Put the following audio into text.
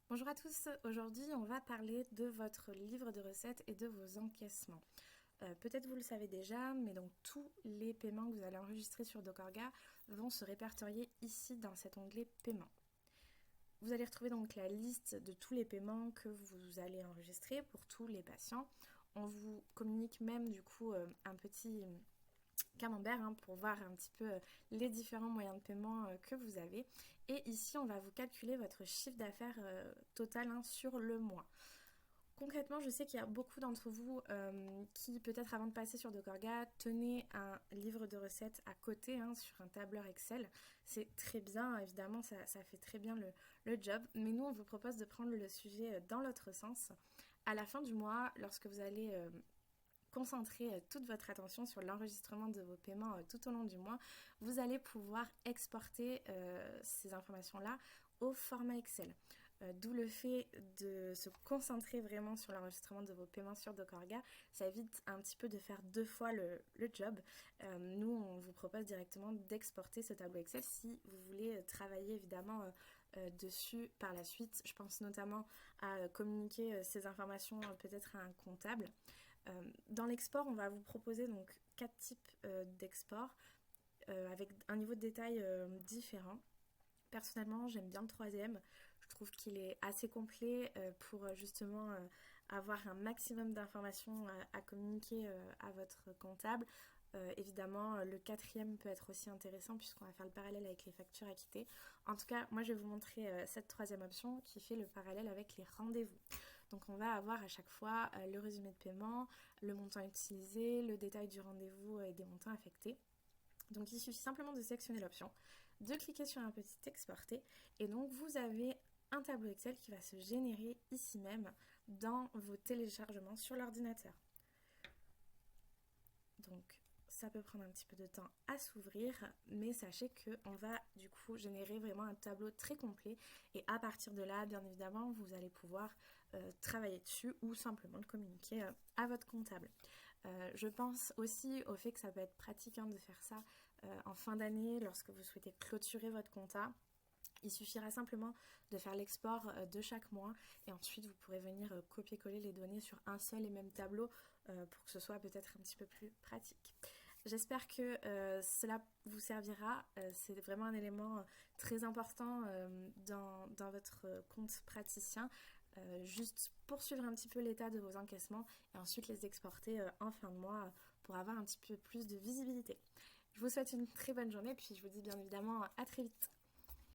Bonjour à tous, aujourd'hui on va parler de votre livre de recettes et de vos encaissements. Peut-être vous le savez déjà, mais donc tous les paiements que vous allez enregistrer sur DocOrga vont se répertorier ici dans cet onglet paiement. Vous allez retrouver donc la liste de tous les paiements que vous allez enregistrer pour tous les patients. On vous communique même du coup un petit camembert pour voir un petit peu les différents moyens de paiement que vous avez. Et ici, on va vous calculer votre chiffre d'affaires total sur le mois. Concrètement, je sais qu'il y a beaucoup d'entre vous qui, peut-être avant de passer sur DocOrga, tenaient un livre de recettes à côté sur un tableur Excel. C'est très bien, évidemment, ça fait très bien le job. Mais nous, on vous propose de prendre le sujet dans l'autre sens. À la fin du mois, lorsque vous allez concentrer toute votre attention sur l'enregistrement de vos paiements tout au long du mois, vous allez pouvoir exporter ces informations-là au format Excel. D'où le fait de se concentrer vraiment sur l'enregistrement de vos paiements sur DocOrga. Ça évite un petit peu de faire deux fois le job. Nous, on vous propose directement d'exporter ce tableau Excel si vous voulez travailler évidemment dessus par la suite. Je pense notamment à communiquer ces informations peut-être à un comptable. Dans l'export, on va vous proposer donc 4 types d'export avec un niveau de détail différent. Personnellement, j'aime bien le troisième. Je trouve qu'il est assez complet pour justement avoir un maximum d'informations à communiquer à votre comptable. Évidemment, le quatrième peut être aussi intéressant puisqu'on va faire le parallèle avec les factures acquittées. En tout cas, moi je vais vous montrer cette troisième option qui fait le parallèle avec les rendez-vous. Donc on va avoir à chaque fois le résumé de paiement, le montant utilisé, le détail du rendez-vous et des montants affectés. Donc il suffit simplement de sélectionner l'option, de cliquer sur un petit exporter et donc vous avez un tableau Excel qui va se générer ici même dans vos téléchargements sur l'ordinateur. Donc ça peut prendre un petit peu de temps à s'ouvrir, mais sachez qu'on va du coup générer vraiment un tableau très complet et à partir de là, bien évidemment, vous allez pouvoir travailler dessus ou simplement le communiquer à votre comptable. Je pense aussi au fait que ça peut être pratique de faire ça en fin d'année lorsque vous souhaitez clôturer votre compta. Il suffira simplement de faire l'export de chaque mois et ensuite vous pourrez venir copier-coller les données sur un seul et même tableau pour que ce soit peut-être un petit peu plus pratique. J'espère que cela vous servira. C'est vraiment un élément très important dans votre compte praticien. Juste poursuivre un petit peu l'état de vos encaissements et ensuite les exporter en fin de mois pour avoir un petit peu plus de visibilité. Je vous souhaite une très bonne journée et puis je vous dis bien évidemment à très vite.